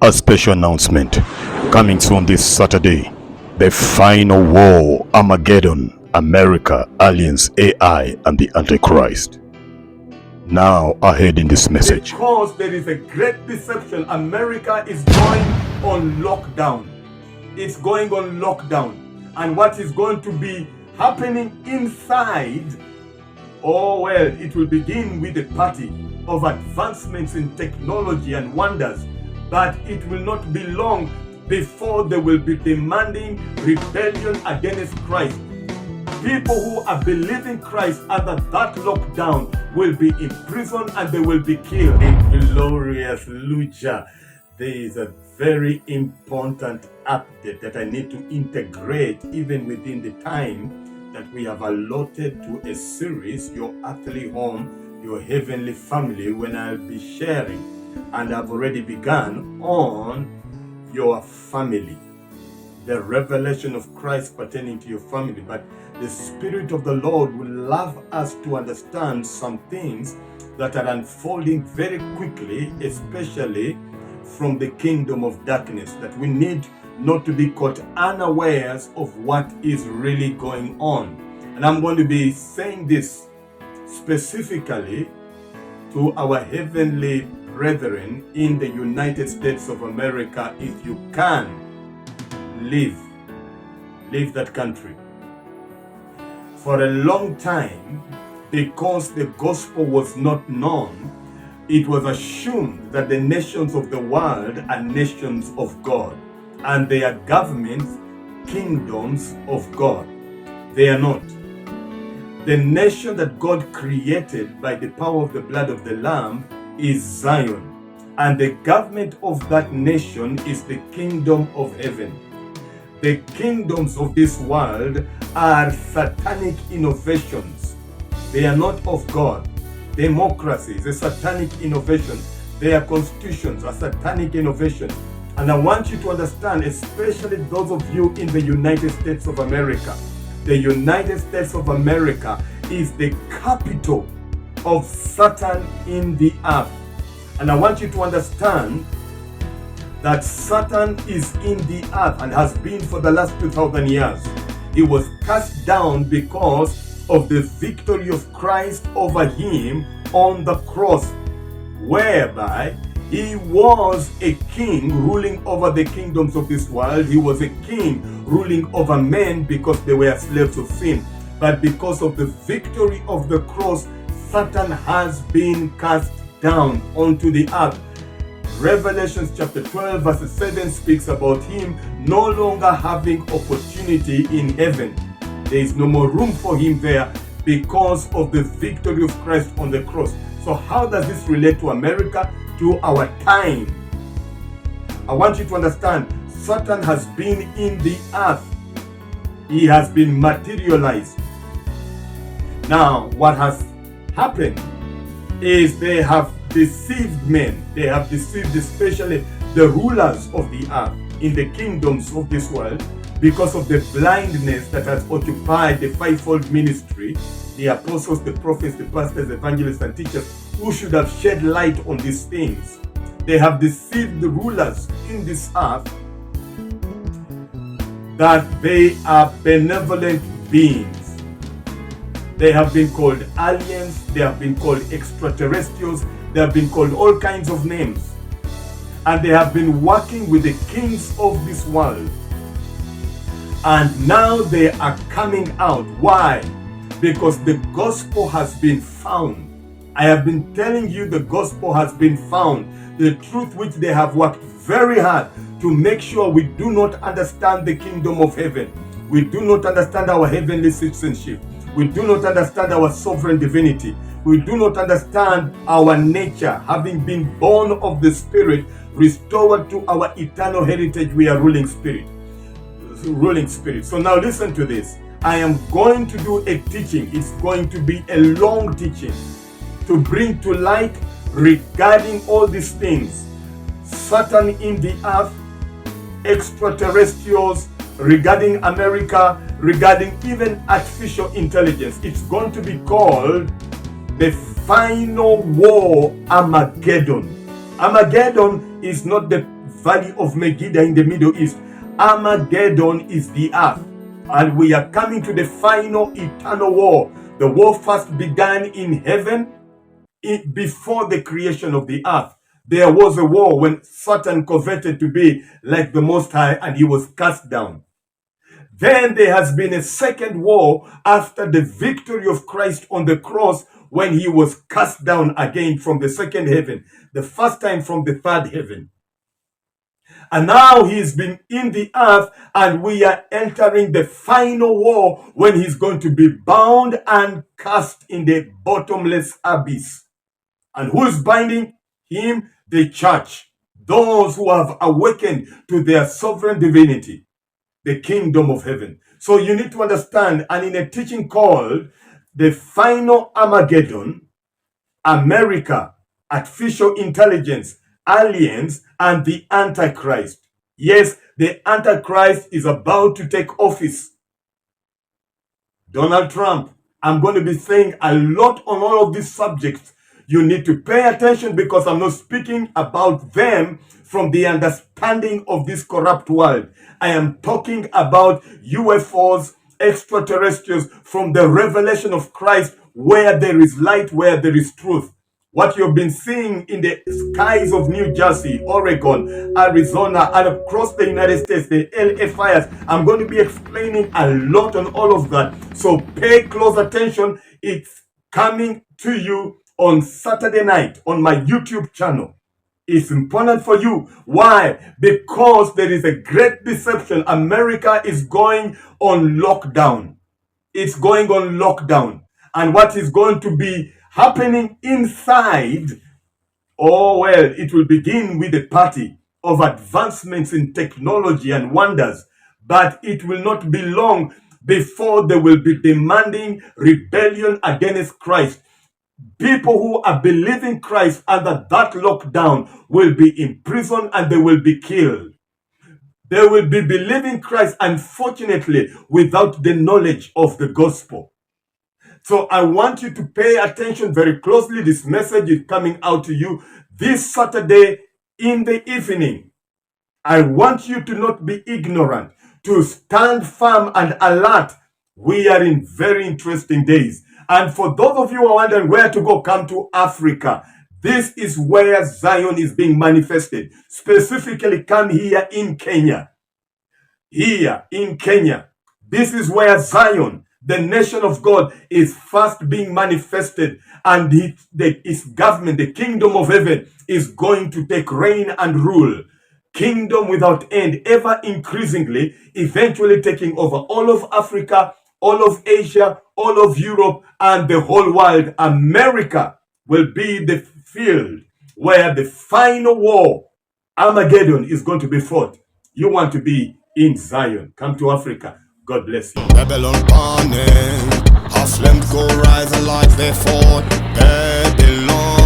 A special announcement coming soon this Saturday. The Final War Armageddon America, Aliens, AI, and the Antichrist. Now ahead in this message. Because there is a great deception, America is going on lockdown. It's going on lockdown. And what is going to be happening inside, it will begin with a party of advancements in technology and wonders. But it will not be long before they will be demanding rebellion against Christ. People who are believing Christ under that lockdown will be imprisoned and they will be killed. In glorious Lucha, there is a very important update that I need to integrate even within the time that we have allotted to a series, Your Earthly Home, Your Heavenly Family, when I'll be sharing, and I've already begun on your family, the revelation of Christ pertaining to your family. But the Spirit of the Lord will love us to understand some things that are unfolding very quickly, especially from the kingdom of darkness, that we need not to be caught unawares of what is really going on. And I'm going to be saying this specifically to our heavenly brethren in the United States of America. If you can leave that country. For a long time, because the gospel was not known, it was assumed that the nations of the world are nations of God and they are governments, kingdoms of God. They are not. The nation that God created by the power of the blood of the Lamb is Zion, and the government of that nation is the kingdom of heaven. The kingdoms of this world are satanic innovations. They are not of God. Democracy is a satanic innovation. Their constitutions are satanic innovations. And I want you to understand, especially those of you in the United States of America, the United States of America is the capital of Satan in the earth. And I want you to understand that Satan is in the earth and has been for the last 2,000 years. He was cast down because of the victory of Christ over him on the cross, whereby he was a king ruling over the kingdoms of this world. He was a king ruling over men because they were slaves of sin. But because of the victory of the cross, Satan has been cast down onto the earth. Revelation chapter 12 verse 7 speaks about him no longer having opportunity in heaven. There is no more room for him there because of the victory of Christ on the cross. So how does this relate to America, to our time? I want you to understand, Satan has been in the earth. He has been materialized. Now, what has happened is they have deceived men. They have deceived especially the rulers of the earth in the kingdoms of this world because of the blindness that has occupied the fivefold ministry, the apostles, the prophets, the pastors, evangelists, and teachers, who should have shed light on these things. They have deceived the rulers in this earth that they are benevolent beings. They have been called aliens, they have been called extraterrestrials, they have been called all kinds of names. And they have been working with the kings of this world. And now they are coming out. Why? Because the gospel has been found. I have been telling you the gospel has been found. The truth which they have worked very hard to make sure we do not understand the kingdom of heaven. We do not understand our heavenly citizenship. We do not understand our sovereign divinity. We do not understand our nature, having been born of the Spirit, restored to our eternal heritage. We are ruling spirit. So now listen to this. I am going to do a teaching. It's going to be a long teaching to bring to light regarding all these things. Satan in the earth, extraterrestrials, regarding America, regarding even artificial intelligence. It's going to be called the Final War Armageddon. Armageddon is not the valley of Megiddo in the Middle East. Armageddon is the earth. And we are coming to the final eternal war. The war first began in heaven before the creation of the earth. There was a war when Satan coveted to be like the Most High, and he was cast down. Then there has been a second war after the victory of Christ on the cross, when he was cast down again from the second heaven, the first time from the third heaven. And now he's been in the earth, and we are entering the final war when he's going to be bound and cast in the bottomless abyss. And who's binding him? The church. Those who have awakened to their sovereign divinity, the kingdom of heaven. So you need to understand, and in a teaching called The Final Armageddon America, Artificial Intelligence, Aliens, and the Antichrist. Yes, the Antichrist is about to take office. Donald Trump. I'm going to be saying a lot on all of these subjects. You need to pay attention, because I'm not speaking about them from the understanding of this corrupt world. I am talking about UFOs, extraterrestrials, from the revelation of Christ, where there is light, where there is truth. What you've been seeing in the skies of New Jersey, Oregon, Arizona, and across the United States, the LA fires, I'm going to be explaining a lot on all of that. So pay close attention. It's coming to you on Saturday night on my YouTube channel. It's important for you. Why? Because there is a great deception. America is going on lockdown. It's going on lockdown. And what is going to be happening inside, oh well, it will begin with a party of advancements in technology and wonders. But it will not be long before they will be demanding rebellion against Christ. People who are believing Christ under that lockdown will be imprisoned and they will be killed. They will be believing Christ, unfortunately, without the knowledge of the gospel. So I want you to pay attention very closely. This message is coming out to you this Saturday in the evening. I want you to not be ignorant, to stand firm and alert. We are in very interesting days. And for those of you who are wondering where to go, come to Africa. This is where Zion is being manifested. Specifically, come here in Kenya. Here in Kenya. This is where Zion, the nation of God, is first being manifested. And its government, the kingdom of heaven, is going to take reign and rule. Kingdom without end, ever increasingly, eventually taking over all of Africa, all of Asia, all of Europe, and the whole world. America will be the field where the final war, Armageddon, is going to be fought. You want to be in Zion. Come to Africa. God bless you. Babylon burning, Haslam go rise like they fought. Babylon.